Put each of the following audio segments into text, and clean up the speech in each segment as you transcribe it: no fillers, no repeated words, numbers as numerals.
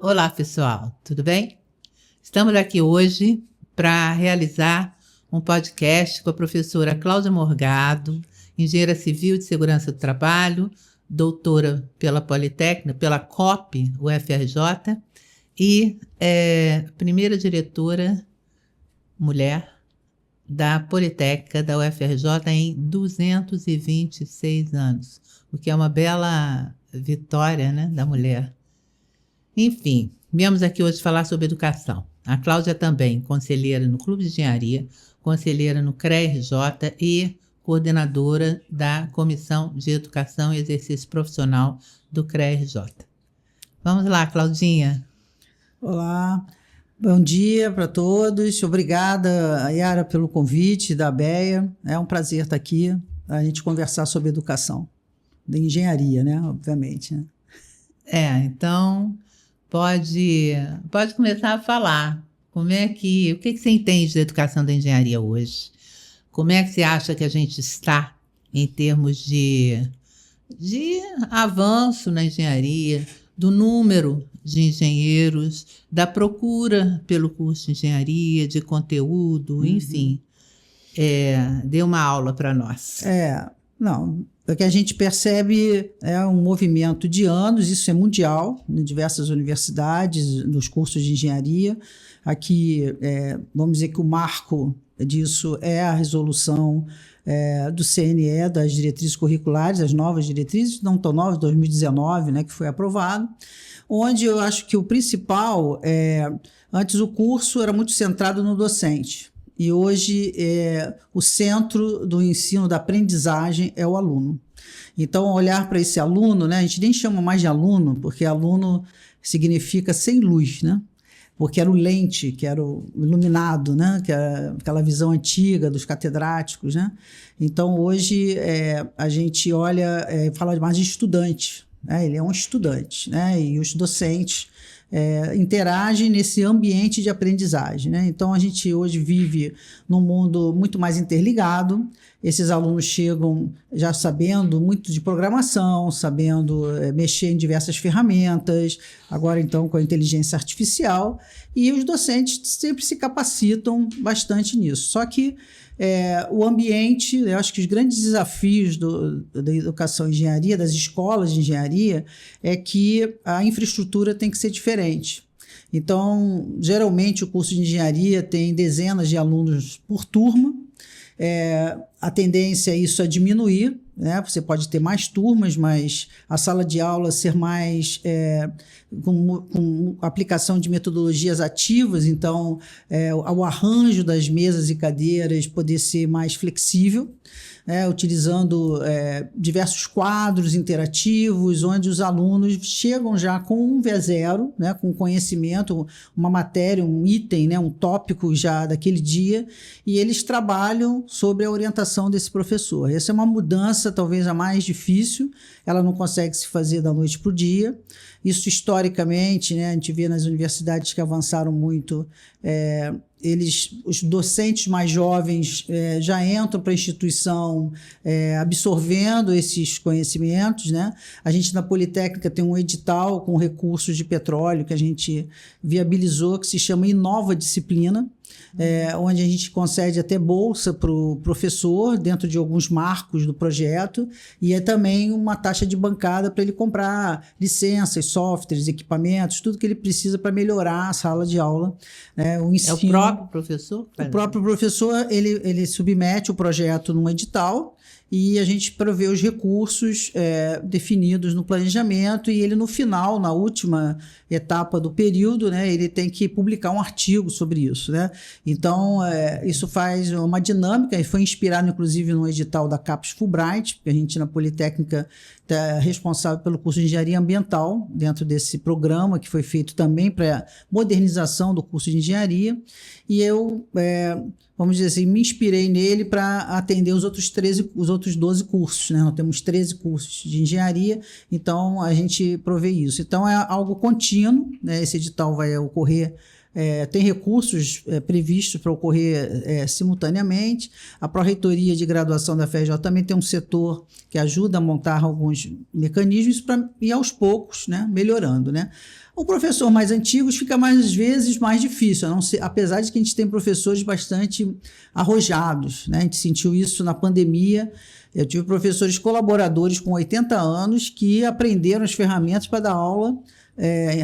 Olá, pessoal, tudo bem? Estamos aqui hoje para realizar um podcast com a professora Cláudia Morgado, engenheira civil de segurança do trabalho, doutora pela Politécnica, pela COP, UFRJ, e primeira diretora mulher da Politécnica da UFRJ em 226 anos, o que é uma bela vitória, né, da mulher. Enfim, viemos aqui hoje falar sobre educação. A Cláudia também, conselheira no Clube de Engenharia, conselheira no CREA-RJ e coordenadora da Comissão de Educação e Exercício Profissional do CREA-RJ. Vamos lá, Claudinha. Olá, bom dia para todos. Obrigada, Yara, pelo convite da ABEA. É um prazer estar aqui, a gente conversar sobre educação, de engenharia, né? Obviamente. Né? Então... Pode começar a falar. O que você entende da educação da engenharia hoje? Como é que você acha que a gente está em termos de avanço na engenharia, do número de engenheiros, da procura pelo curso de engenharia, de conteúdo, enfim. Dê uma aula para nós. O que a gente percebe é um movimento de anos, isso é mundial, em diversas universidades, nos cursos de engenharia. Aqui, vamos dizer que o marco disso é a resolução do CNE, das diretrizes curriculares, as novas diretrizes, não tão novas, 2019, né, que foi aprovado, onde eu acho que o principal antes o curso era muito centrado no docente. E hoje o centro do ensino, da aprendizagem, é o aluno. Então, olhar para esse aluno, né, a gente nem chama mais de aluno, porque aluno significa sem luz, né? Porque era o lente, que era o iluminado, né? Que era aquela visão antiga dos catedráticos. Né? Então, hoje, a gente olha e fala mais de estudante. Né? Ele é um estudante, né? E os docentes interagem nesse ambiente de aprendizagem. Né? Então, a gente hoje vive num mundo muito mais interligado. Esses alunos chegam já sabendo muito de programação, sabendo mexer em diversas ferramentas, agora então com a inteligência artificial, e os docentes sempre se capacitam bastante nisso. Só que o ambiente, eu acho que os grandes desafios da educação em engenharia, das escolas de engenharia, é que a infraestrutura tem que ser diferente. Então, geralmente, o curso de engenharia tem dezenas de alunos por turma. A tendência é isso a diminuir, né? Você pode ter mais turmas, mas a sala de aula ser mais com aplicação de metodologias ativas, então o arranjo das mesas e cadeiras poder ser mais flexível, utilizando diversos quadros interativos, onde os alunos chegam já com um V0, né, com conhecimento, uma matéria, um item, né, um tópico já daquele dia, e eles trabalham sobre a orientação desse professor. Essa é uma mudança talvez a mais difícil, ela não consegue se fazer da noite para o dia. Isso historicamente, né, a gente vê nas universidades que avançaram muito, os docentes mais jovens já entram para a instituição absorvendo esses conhecimentos. Né? A gente na Politécnica tem um edital com recursos de petróleo que a gente viabilizou, que se chama Inova Disciplina, onde a gente concede até bolsa para o professor dentro de alguns marcos do projeto, e também uma taxa de bancada para ele comprar licenças, softwares, equipamentos, tudo que ele precisa para melhorar a sala de aula. O ensino. É o próprio professor? O próprio professor, ele submete o projeto num edital e a gente prevê os recursos definidos no planejamento, e ele no final, na última etapa do período, né, ele tem que publicar um artigo sobre isso. Né? Então, isso faz uma dinâmica, e foi inspirado inclusive no edital da CAPES Fulbright, que a gente na Politécnica é responsável pelo curso de Engenharia Ambiental, dentro desse programa que foi feito também para modernização do curso de Engenharia, e eu... vamos dizer assim, me inspirei nele para atender os outros 12 cursos. Né? Nós temos 13 cursos de engenharia, então a gente provê isso. Então é algo contínuo, né? Esse edital vai ocorrer tem recursos previstos para ocorrer simultaneamente. A Pró-Reitoria de Graduação da FRJ também tem um setor que ajuda a montar alguns mecanismos para ir aos poucos, né, melhorando, né? O professor mais antigo fica às vezes mais difícil, apesar de que a gente tem professores bastante arrojados, né? A gente sentiu isso na pandemia. Eu tive professores colaboradores com 80 anos que aprenderam as ferramentas para dar aula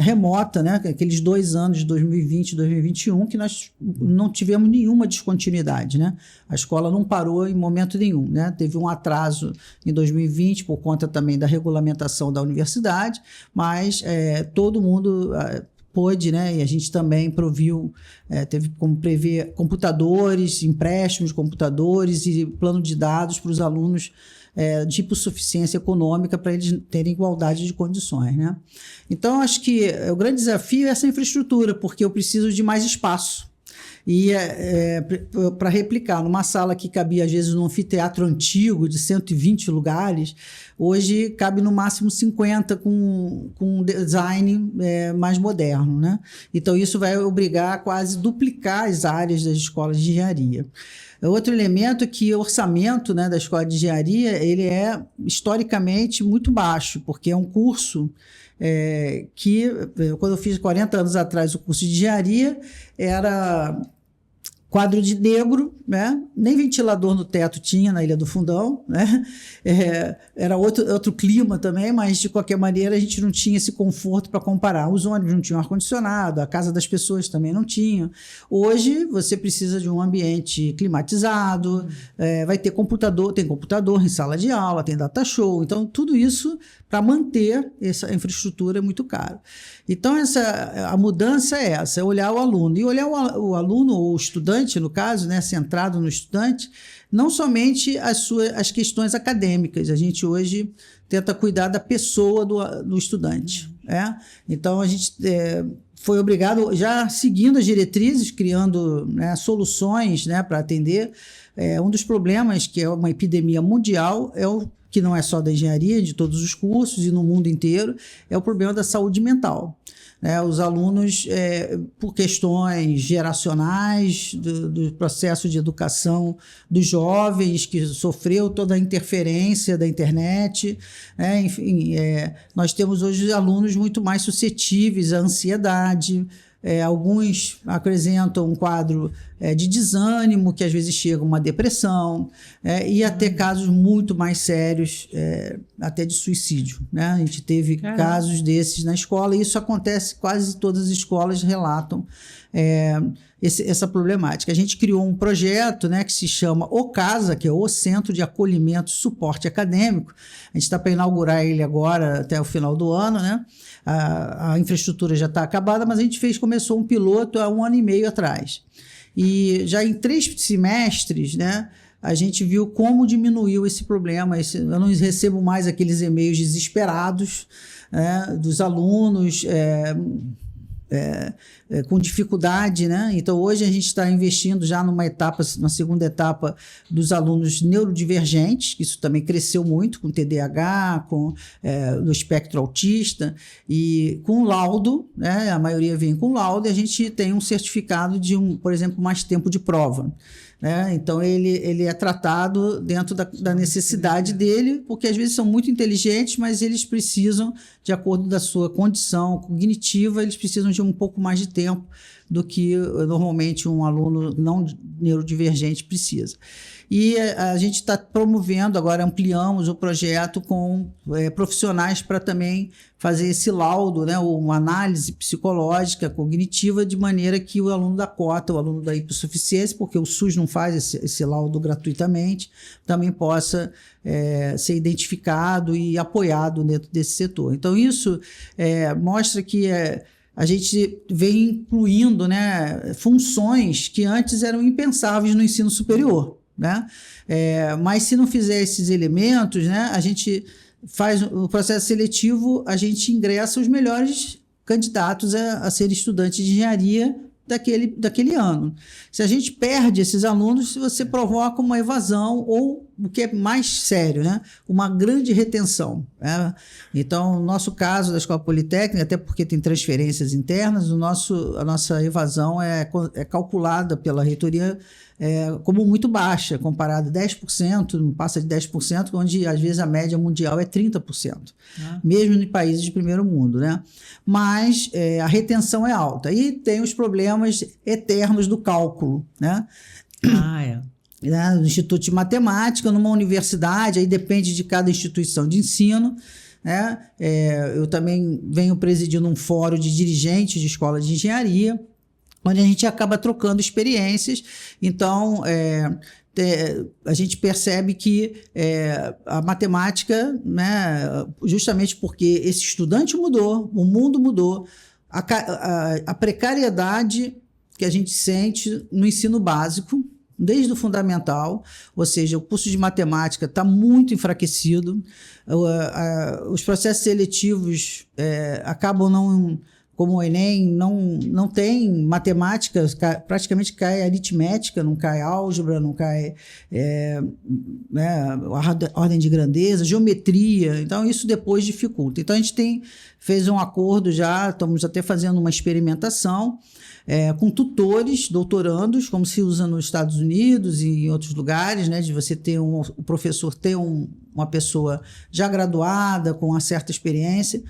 remota, né? Aqueles 2 anos de 2020 e 2021 que nós não tivemos nenhuma descontinuidade, né? A escola não parou em momento nenhum, né? Teve um atraso em 2020 por conta também da regulamentação da universidade, mas todo mundo pôde, né? E a gente também proviu, teve como prever computadores, empréstimos de computadores e plano de dados para os alunos de hipossuficiência econômica para eles terem igualdade de condições, né? Então, acho que o grande desafio é essa infraestrutura, porque eu preciso de mais espaço. E para replicar, numa sala que cabia, às vezes, num anfiteatro antigo de 120 lugares, hoje cabe no máximo 50 com um design mais moderno, né? Então, isso vai obrigar a quase duplicar as áreas das escolas de engenharia. Outro elemento é que o orçamento, né, da escola de engenharia ele é historicamente muito baixo, porque é um curso que, quando eu fiz 40 anos atrás o curso de engenharia, era quadro de negro, né? Nem ventilador no teto tinha na Ilha do Fundão, né? Era outro clima também, mas de qualquer maneira a gente não tinha esse conforto para comparar. Os ônibus não tinham ar-condicionado, a casa das pessoas também não tinha. Hoje você precisa de um ambiente climatizado, vai ter computador, tem computador em sala de aula, tem data show, então tudo isso para manter essa infraestrutura é muito caro. Então a mudança é essa, é olhar o aluno. E olhar o aluno, ou o estudante, no caso, né, centrado no estudante, não somente as questões acadêmicas. A gente hoje tenta cuidar da pessoa do estudante. Então, a gente foi obrigado, já seguindo as diretrizes, criando, né, soluções, né, para atender. Um dos problemas, que é uma epidemia mundial, que não é só da engenharia, de todos os cursos e no mundo inteiro, é o problema da saúde mental. Os alunos, por questões geracionais, do processo de educação dos jovens, que sofreu toda a interferência da internet, enfim, nós temos hoje alunos muito mais suscetíveis à ansiedade. Alguns apresentam um quadro de desânimo, que às vezes chega a uma depressão, e até casos muito mais sérios, até de suicídio, né? A gente teve casos desses na escola, e isso acontece, quase todas as escolas relatam essa problemática. A gente criou um projeto, né, que se chama O CASA, que é o Centro de Acolhimento e Suporte Acadêmico. A gente está para inaugurar ele agora, até o final do ano, né? A infraestrutura já está acabada, mas a gente começou um piloto há 1 ano e meio atrás. E já em 3 semestres, né, a gente viu como diminuiu esse problema. Eu não recebo mais aqueles e-mails desesperados, dos alunos com dificuldade, né? Então, hoje a gente está investindo já na segunda etapa dos alunos neurodivergentes, que isso também cresceu muito, com TDAH, no espectro autista, e com laudo, né? A maioria vem com laudo, e a gente tem um certificado de, por exemplo, mais tempo de prova. Então, ele é tratado dentro da necessidade dele, porque às vezes são muito inteligentes, mas eles precisam, de acordo da sua condição cognitiva, eles precisam de um pouco mais de tempo do que normalmente um aluno não neurodivergente precisa. E a gente está promovendo, agora ampliamos o projeto com profissionais para também fazer esse laudo, né, uma análise psicológica, cognitiva, de maneira que o aluno da cota, o aluno da hipossuficiência, porque o SUS não faz esse laudo gratuitamente, também possa ser identificado e apoiado dentro desse setor. Então, isso mostra que a gente vem incluindo, né, funções que antes eram impensáveis no ensino superior, né? Mas se não fizer esses elementos, né, a gente faz o processo seletivo, a gente ingressa os melhores candidatos a ser estudante de engenharia daquele ano. Se a gente perde esses alunos, você provoca uma evasão ou o que é mais sério, né? Uma grande retenção. Né? Então, no nosso caso da Escola Politécnica, até porque tem transferências internas, a nossa evasão é calculada pela reitoria como muito baixa, comparado a 10%, não passa de 10%, onde às vezes a média mundial é 30%, mesmo em países de primeiro mundo. Né? Mas a retenção é alta. E tem os problemas eternos do cálculo. Né? No Instituto de Matemática, numa universidade, aí depende de cada instituição de ensino. Né? Eu também venho presidindo um fórum de dirigentes de escola de engenharia, onde a gente acaba trocando experiências. Então, a gente percebe que a matemática, né, justamente porque esse estudante mudou, o mundo mudou, a precariedade que a gente sente no ensino básico, desde o fundamental, ou seja, o curso de matemática está muito enfraquecido, os processos seletivos acabam não... Como o Enem não tem matemática, praticamente cai aritmética, não cai álgebra, não cai ordem de grandeza, geometria. Então, isso depois dificulta. Então, a gente fez um acordo já, estamos até fazendo uma experimentação com tutores, doutorandos, como se usa nos Estados Unidos e em outros lugares, né, de você ter o professor ter uma pessoa já graduada, com uma certa experiência,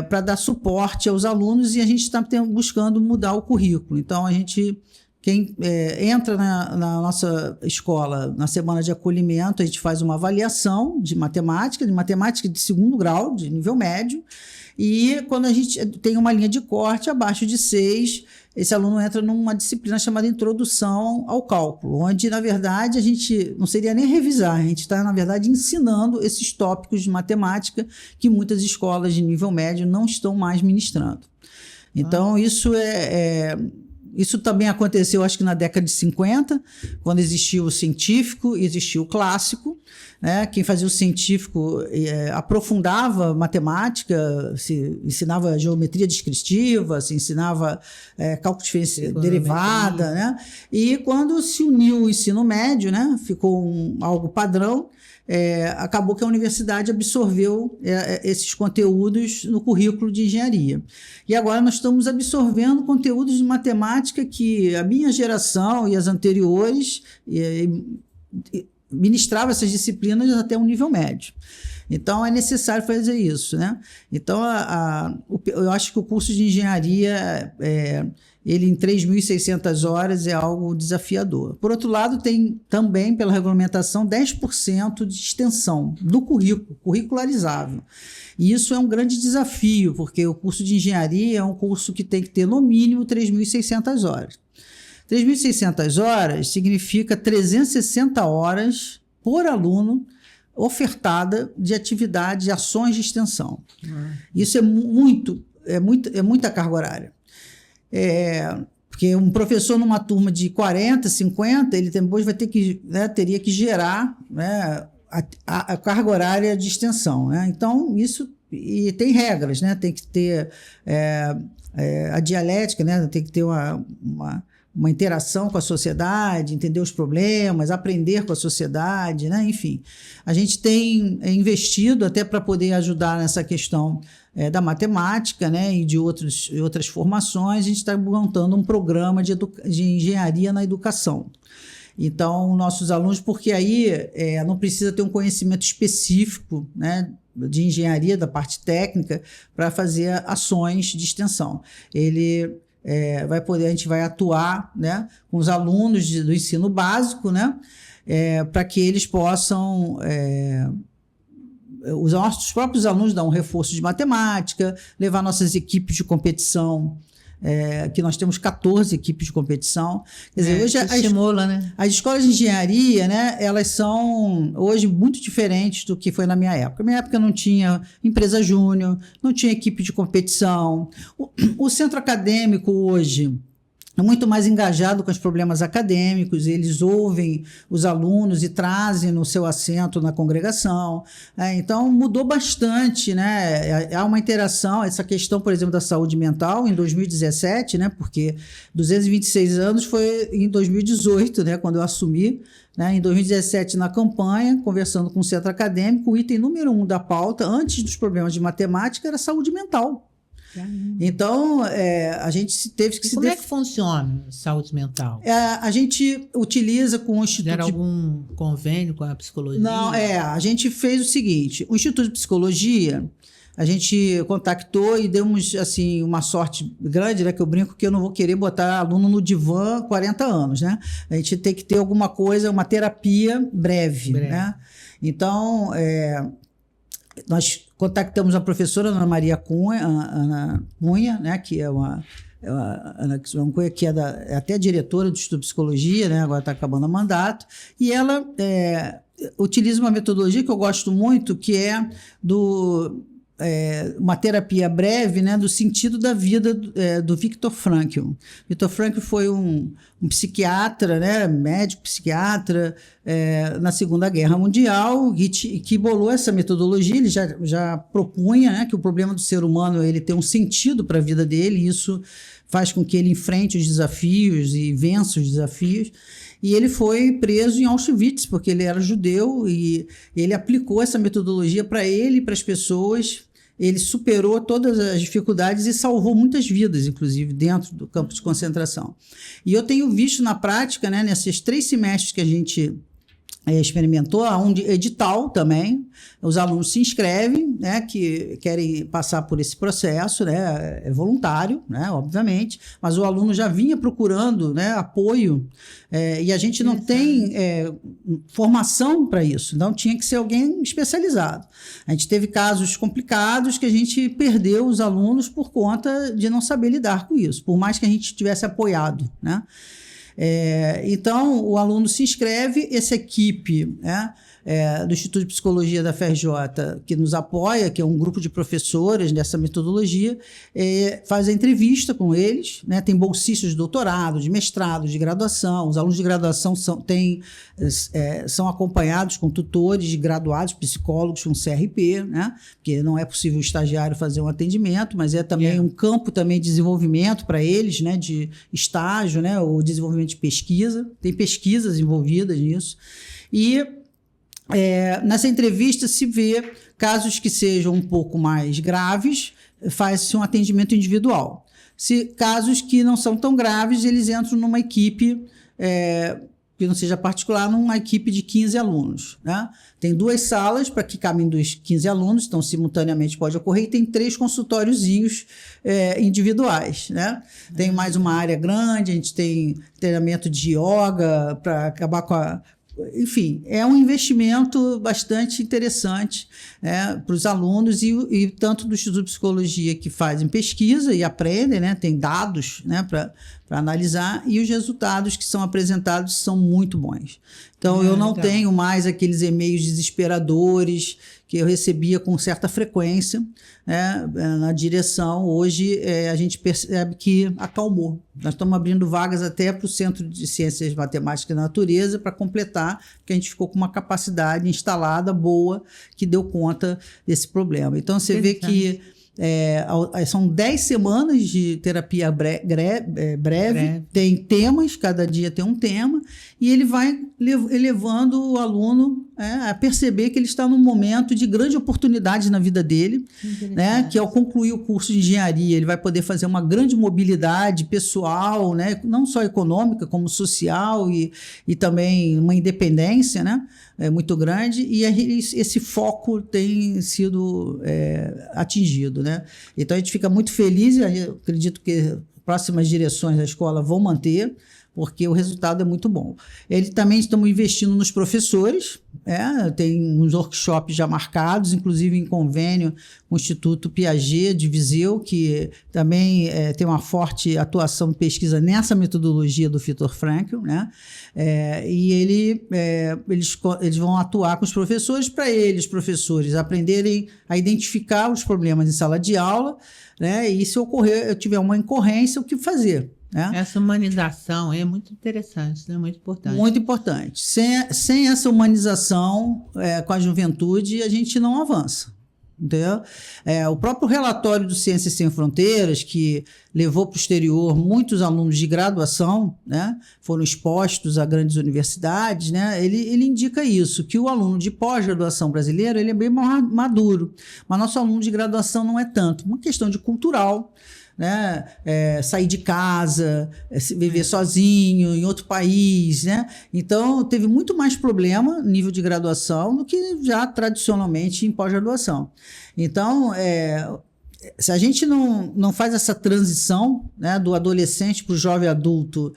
para dar suporte aos alunos, e a gente está buscando mudar o currículo. Então, quem entra na nossa escola na semana de acolhimento, a gente faz uma avaliação de matemática de segundo grau, de nível médio, e quando a gente tem uma linha de corte abaixo de 6, esse aluno entra numa disciplina chamada Introdução ao Cálculo, onde, na verdade, a gente não seria nem revisar, a gente está, na verdade, ensinando esses tópicos de matemática que muitas escolas de nível médio não estão mais ministrando. Então, isso também aconteceu, acho que na década de 50, quando existiu o científico e existiu o clássico. Né? Quem fazia o científico aprofundava matemática, se ensinava geometria descritiva, se ensinava cálculo de derivada. Né? E quando se uniu o ensino médio, né? Ficou algo padrão, acabou que a universidade absorveu esses conteúdos no currículo de engenharia. E agora nós estamos absorvendo conteúdos de matemática que a minha geração e as anteriores ministrava essas disciplinas até um nível médio. Então, é necessário fazer isso. Né? Então, eu acho que o curso de engenharia, ele em 3.600 horas é algo desafiador. Por outro lado, tem também, pela regulamentação, 10% de extensão do currículo, curricularizável. E isso é um grande desafio, porque o curso de engenharia é um curso que tem que ter, no mínimo, 3.600 horas. 3.600 horas significa 360 horas por aluno ofertada de atividade, de ações de extensão. Isso é muita carga horária. Porque um professor numa turma de 40, 50, ele depois vai ter que, teria que gerar, né, a carga horária de extensão. Né? Então, isso... E tem regras, né? Tem que ter a dialética, né? Tem que ter uma interação com a sociedade, entender os problemas, aprender com a sociedade, né? Enfim. A gente tem investido até para poder ajudar nessa questão da matemática, né? E de outras formações. A gente está montando um programa de engenharia na educação. Então, nossos alunos, porque aí não precisa ter um conhecimento específico, né, de engenharia, da parte técnica, para fazer ações de extensão. A gente vai atuar, né, com os alunos do ensino básico, né, para que eles possam... os nossos próprios alunos dão um reforço de matemática, levar nossas equipes de competição, que nós temos 14 equipes de competição. Quer dizer, hoje estimula, né? As escolas de engenharia, né, elas são hoje muito diferentes do que foi na minha época. Na minha época não tinha empresa júnior, não tinha equipe de competição. O centro acadêmico hoje, muito mais engajado com os problemas acadêmicos, eles ouvem os alunos e trazem no seu assento na congregação. Então, mudou bastante, né? Há uma interação, essa questão, por exemplo, da saúde mental, em 2017, né? Porque 226 anos foi em 2018, né? Quando eu assumi. Né? Em 2017, na campanha, conversando com o centro acadêmico, o item número 1 da pauta, antes dos problemas de matemática, era saúde mental. Então, a gente teve que Como é que funciona a saúde mental? A gente utiliza com o Instituto... Era algum convênio com a psicologia? Não, a gente fez o seguinte, o Instituto de Psicologia, a gente contactou e demos, assim, uma sorte grande, né, que eu brinco que eu não vou querer botar aluno no divã 40 anos, né? A gente tem que ter alguma coisa, uma terapia breve. Né? Então, nós contactamos a professora Ana Maria Cunha, Ana Cunha, né, que é Ana Cunha, que é até diretora do Instituto de Psicologia, né, agora está acabando o mandato, e ela utiliza uma metodologia que eu gosto muito, que é uma terapia breve, né, do sentido da vida do Viktor Frankl. Viktor Frankl foi um psiquiatra, né, médico psiquiatra na Segunda Guerra Mundial, que bolou essa metodologia. Ele já propunha, né, que o problema do ser humano ele tem um sentido para a vida dele, e isso faz com que ele enfrente os desafios e vença os desafios. E ele foi preso em Auschwitz, porque ele era judeu, e ele aplicou essa metodologia para ele e para as pessoas. Ele superou todas as dificuldades e salvou muitas vidas, inclusive, dentro do campo de concentração. E eu tenho visto na prática, né, nesses 3 semestres que a gente experimentou, há um edital também, os alunos se inscrevem, né, que querem passar por esse processo, né, é voluntário, né, obviamente, mas o aluno já vinha procurando, né, apoio, e a gente não tem formação para isso, então tinha que ser alguém especializado. A gente teve casos complicados que a gente perdeu os alunos por conta de não saber lidar com isso, por mais que a gente tivesse apoiado, né? Então, o aluno se inscreve, essa equipe, né, do Instituto de Psicologia da FRJ, que nos apoia, que é um grupo de professores dessa metodologia, faz a entrevista com eles, né, tem bolsistas de doutorado, de mestrado, de graduação. Os alunos de graduação são acompanhados com tutores graduados, psicólogos com CRP, né, porque não é possível o estagiário fazer um atendimento, mas é também um campo também de desenvolvimento para eles, né, de estágio, né, ou desenvolvimento de pesquisa. Tem pesquisas envolvidas nisso. E nessa entrevista se vê casos que sejam um pouco mais graves, faz-se um atendimento individual. Casos que não são tão graves, eles entram numa equipe que não seja particular, numa equipe de 15 alunos. Né? Tem 2 salas para que cabem dos 15 alunos, então simultaneamente pode ocorrer, e tem 3 consultóriozinhos individuais. Né? Tem mais uma área grande, a gente tem treinamento de yoga para acabar com a... Enfim, é um investimento bastante interessante, né, para os alunos e tanto do Instituto de Psicologia, que fazem pesquisa e aprendem, né, tem dados, né, para analisar, e os resultados que são apresentados são muito bons. Então, eu não tenho mais aqueles e-mails desesperadores que eu recebia com certa frequência, né, na direção. Hoje, a gente percebe que acalmou. Nós estamos abrindo vagas até para o Centro de Ciências Matemáticas e Natureza para completar, porque a gente ficou com uma capacidade instalada boa que deu conta desse problema. Então, você vê que são 10 semanas de terapia breve, tem temas, cada dia tem um tema, e ele vai elevando o aluno a perceber que ele está num momento de grande oportunidade na vida dele, né, que ao concluir o curso de engenharia ele vai poder fazer uma grande mobilidade pessoal, né, não só econômica, como social e também uma independência, né, muito grande, e esse foco tem sido atingido. Né? Então, a gente fica muito feliz, eu acredito que próximas direções da escola vão manter, porque o resultado é muito bom. Eles também estão investindo nos professores, tem uns workshops já marcados, inclusive em convênio com o Instituto Piaget de Viseu, que também tem uma forte atuação em pesquisa nessa metodologia do Viktor Frankl, né? E eles vão atuar com os professores para eles, professores, aprenderem a identificar os problemas em sala de aula, né? E se eu tiver uma incorrência, o que fazer? né? Essa humanização é muito interessante, é muito importante. Muito importante. Sem essa humanização com a juventude, a gente não avança. Entendeu? O próprio relatório do Ciências Sem Fronteiras, que levou para o exterior muitos alunos de graduação, né, foram expostos a grandes universidades, né, ele indica isso, que o aluno de pós-graduação brasileiro ele é bem mais maduro, mas nosso aluno de graduação não é tanto. Uma questão de cultural, né? Sair de casa, viver sozinho em outro país, né? Então teve muito mais problema no nível de graduação do que já tradicionalmente em pós-graduação. Então se a gente não faz essa transição, né, do adolescente para o jovem adulto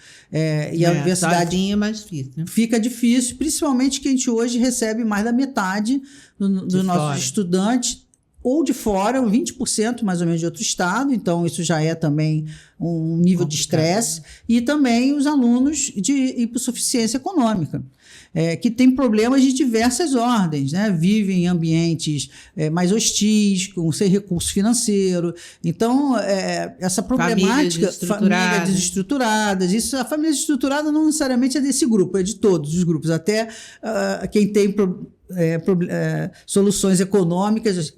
e a universidade é mais difícil, né? Fica difícil, principalmente que a gente hoje recebe mais da metade dos nossos estudantes ou de fora, 20% mais ou menos de outro estado, então isso já é também um nível de estresse, e também os alunos de hipossuficiência econômica, que tem problemas de diversas ordens, né? Vivem em ambientes mais hostis, sem recurso financeiro, então essa problemática, famílias desestruturadas, isso, a família desestruturada não necessariamente é desse grupo, é de todos os grupos, até quem tem soluções econômicas,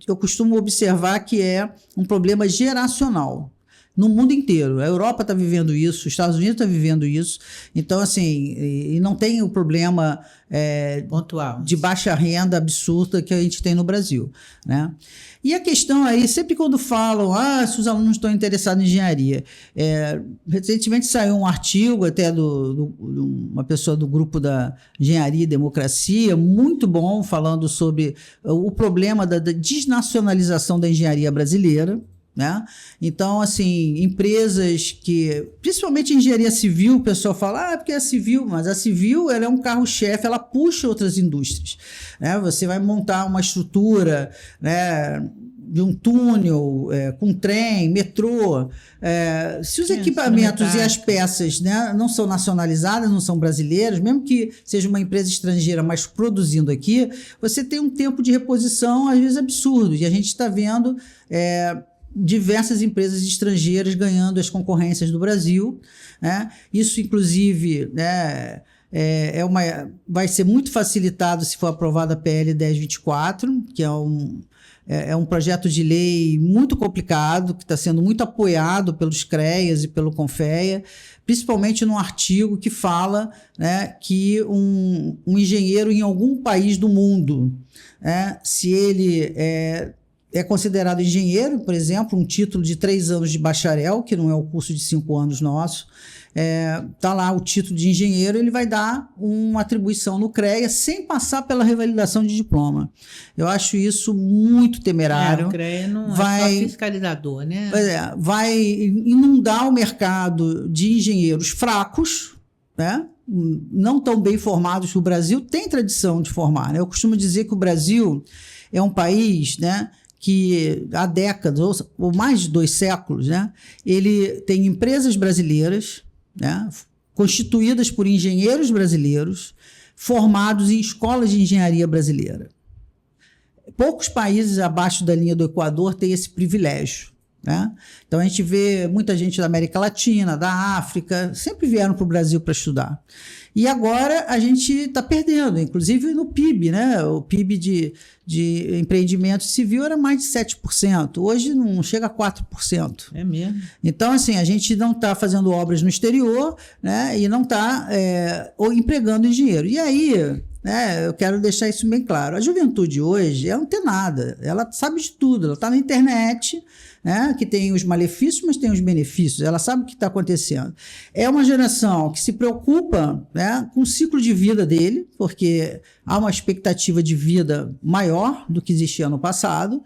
eu costumo observar que é um problema geracional no mundo inteiro. A Europa está vivendo isso, os Estados Unidos está vivendo isso, então assim, e não tem o problema pontual de baixa renda absurda que a gente tem no Brasil, né? E a questão aí, sempre quando falam se os alunos estão interessados em engenharia, recentemente saiu um artigo até de uma pessoa do grupo da Engenharia e Democracia, muito bom, falando sobre o problema da desnacionalização da engenharia brasileira, né? Então, assim, empresas que, principalmente engenharia civil, o pessoal fala, porque é civil, mas a civil ela é um carro-chefe, ela puxa outras indústrias, né? Você vai montar uma estrutura, né, de um túnel, com trem, metrô, se os equipamentos e as peças, né, não são nacionalizadas, não são brasileiras, mesmo que seja uma empresa estrangeira, mas produzindo aqui, você tem um tempo de reposição, às vezes, absurdo, e a gente está vendo diversas empresas estrangeiras ganhando as concorrências do Brasil, né? Isso, inclusive, né, vai ser muito facilitado se for aprovada a PL 1024, que é um projeto de lei muito complicado, que está sendo muito apoiado pelos CREAs e pelo CONFEA, principalmente num artigo que fala, né, que um engenheiro em algum país do mundo, se ele é considerado engenheiro, por exemplo, um título de 3 anos de bacharel, que não é o curso de 5 anos nosso, está lá o título de engenheiro, ele vai dar uma atribuição no CREA sem passar pela revalidação de diploma. Eu acho isso muito temerário. O CREA não é só fiscalizador, né? Vai inundar o mercado de engenheiros fracos, né? Não tão bem formados. O Brasil tem tradição de formar, né? Eu costumo dizer que o Brasil é um país, né, que há décadas, ou mais de 2 séculos, né, ele tem empresas brasileiras, né, constituídas por engenheiros brasileiros, formados em escolas de engenharia brasileira. Poucos países abaixo da linha do Equador têm esse privilégio, né? Então a gente vê muita gente da América Latina, da África, sempre vieram para o Brasil para estudar. E agora a gente está perdendo, inclusive no PIB, né? O PIB de empreendimento civil era mais de 7%, hoje não chega a 4%. É mesmo. Então, assim, a gente não está fazendo obras no exterior, né? E não está empregando engenheiro. E aí, né, eu quero deixar isso bem claro, a juventude hoje é antenada, ela sabe de tudo, ela está na internet, né, que tem os malefícios, mas tem os benefícios, ela sabe o que está acontecendo. É uma geração que se preocupa, né, com o ciclo de vida dele, porque há uma expectativa de vida maior do que existia no passado,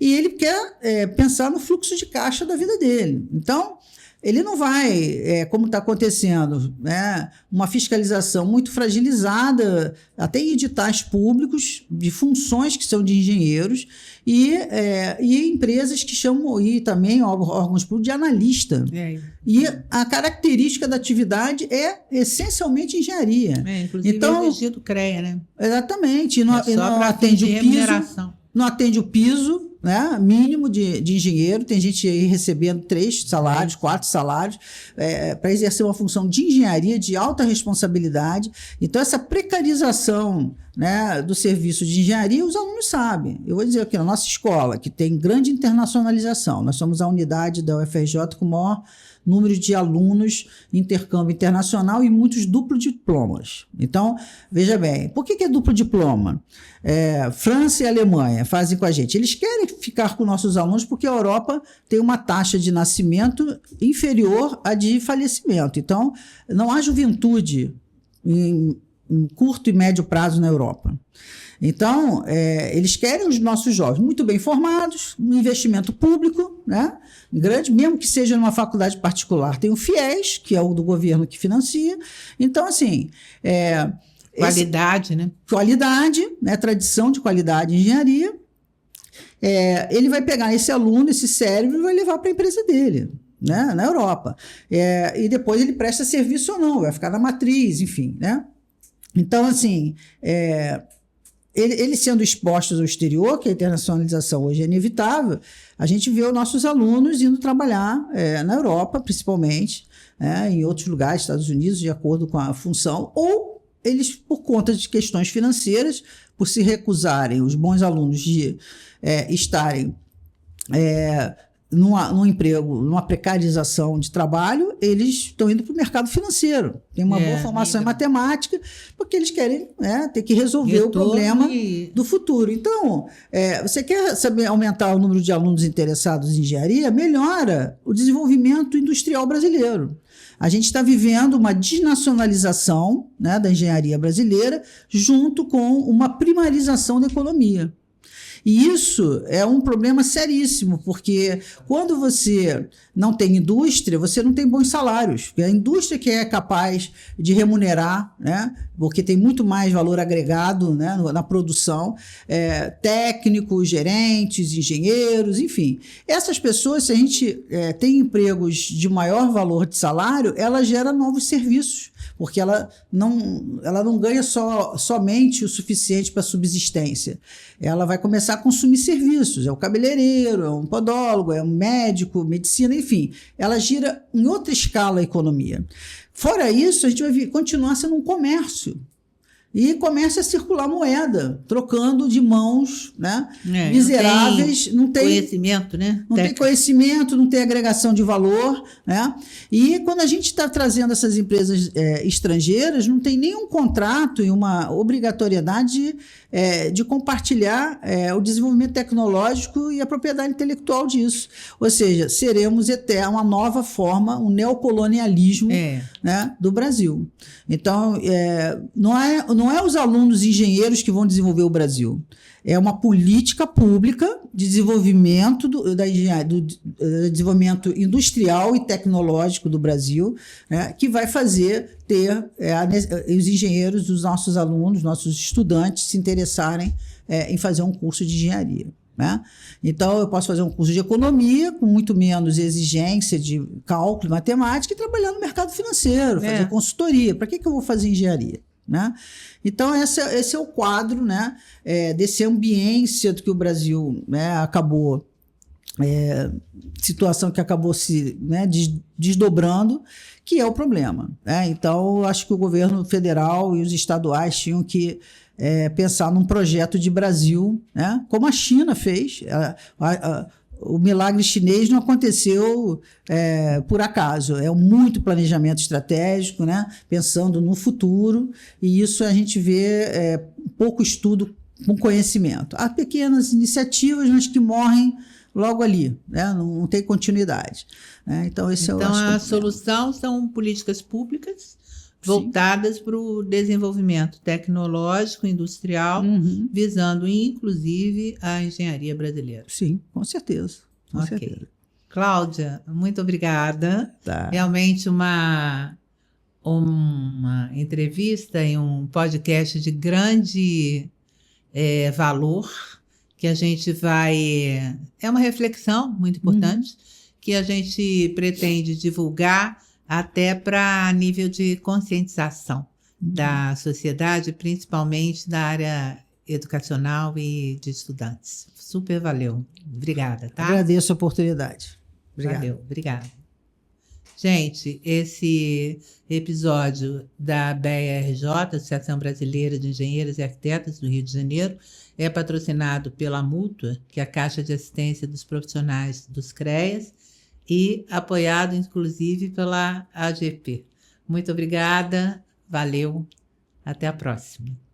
e ele quer pensar no fluxo de caixa da vida dele. Então, ele não vai, como está acontecendo, né, uma fiscalização muito fragilizada, até em editais públicos, de funções que são de engenheiros, e empresas que chamam, e também órgãos públicos, de analista. E a característica da atividade é essencialmente engenharia. Inclusive então, é exigido CREA, né? Exatamente. Não atende o piso. Não atende o piso, né, mínimo de engenheiro, tem gente aí recebendo 3 salários, 4 salários, para exercer uma função de engenharia de alta responsabilidade. Então, essa precarização, né, do serviço de engenharia, os alunos sabem. Eu vou dizer aqui, na nossa escola, que tem grande internacionalização, nós somos a unidade da UFRJ com o maior número de alunos, intercâmbio internacional e muitos duplo diplomas. Então, veja bem, por que é duplo diploma? França e Alemanha fazem com a gente. Eles querem ficar com nossos alunos porque a Europa tem uma taxa de nascimento inferior à de falecimento. Então, não há juventude em curto e médio prazo na Europa. Então, eles querem os nossos jovens muito bem formados, um investimento público, né, grande, mesmo que seja numa faculdade particular. Tem o FIES, que é o do governo que financia. Então, assim... qualidade, né? Qualidade, né, tradição de qualidade em engenharia. Ele vai pegar esse aluno, esse cérebro, e vai levar para a empresa dele, né, na Europa. E depois ele presta serviço ou não, vai ficar na matriz, enfim, né? Então, assim... Eles sendo expostos ao exterior, que a internacionalização hoje é inevitável, a gente vê os nossos alunos indo trabalhar na Europa, principalmente, em outros lugares, Estados Unidos, de acordo com a função, ou eles, por conta de questões financeiras, por se recusarem, os bons alunos, de estarem num emprego, numa precarização de trabalho, eles estão indo para o mercado financeiro. Tem uma boa formação em matemática, porque eles querem ter que resolver o problema do futuro. Então, você quer saber aumentar o número de alunos interessados em engenharia? Melhora o desenvolvimento industrial brasileiro. A gente está vivendo uma desnacionalização, né, da engenharia brasileira, junto com uma primarização da economia. E isso é um problema seríssimo, porque quando você não tem indústria, você não tem bons salários. Porque a indústria que é capaz de remunerar, né, porque tem muito mais valor agregado, né, na produção, técnicos, gerentes, engenheiros, enfim. Essas pessoas, se a gente tem empregos de maior valor de salário, ela gera novos serviços, porque ela não ganha somente o suficiente para subsistência. Ela vai começar a consumir serviços, é o cabeleireiro, é um podólogo, é um médico, medicina, enfim. Ela gira em outra escala a economia. Fora isso, a gente vai continuar sendo um comércio. E começa a circular moeda, trocando de mãos, né, miseráveis. Não tem conhecimento, né? Não tem conhecimento, não tem agregação de valor, né? E quando a gente está trazendo essas empresas estrangeiras, não tem nenhum contrato e uma obrigatoriedade de compartilhar o desenvolvimento tecnológico e a propriedade intelectual disso. Ou seja, seremos uma nova forma, um neocolonialismo, né, do Brasil. Então, não é os alunos engenheiros que vão desenvolver o Brasil. É uma política pública de desenvolvimento do desenvolvimento industrial e tecnológico do Brasil, né, que vai fazer os engenheiros, os nossos alunos, nossos estudantes se interessarem em fazer um curso de engenharia. Né? Então, eu posso fazer um curso de economia com muito menos exigência de cálculo e matemática e trabalhar no mercado financeiro, fazer consultoria. Para que eu vou fazer engenharia? Né? Então, esse é o quadro, né, desse ambiência que o Brasil, né, acabou, situação que acabou se, né, desdobrando, que é o problema. Né? Então, eu acho que o governo federal e os estaduais tinham que pensar num projeto de Brasil, né, como a China fez. O milagre chinês não aconteceu por acaso, muito planejamento estratégico, né? Pensando no futuro, e isso a gente vê pouco estudo com conhecimento. Há pequenas iniciativas, mas que morrem logo ali, né? Não tem continuidade. Né? Então, a solução são políticas públicas voltadas para o desenvolvimento tecnológico, industrial, visando inclusive a engenharia brasileira. Sim, com certeza. Com certeza. Cláudia, muito obrigada. Tá. Realmente uma entrevista e um podcast de grande valor, que a gente vai... É uma reflexão muito importante, que a gente pretende divulgar até para nível de conscientização da sociedade, principalmente da área educacional e de estudantes. Super valeu. Obrigada, tá? Agradeço a oportunidade. Obrigado. Valeu, obrigada. Gente, esse episódio da BRJ, Associação Brasileira de Engenheiros e Arquitetos do Rio de Janeiro, é patrocinado pela Mútua, que é a Caixa de Assistência dos Profissionais dos CREAS, e apoiado, inclusive, pela AGP. Muito obrigada, valeu, até a próxima.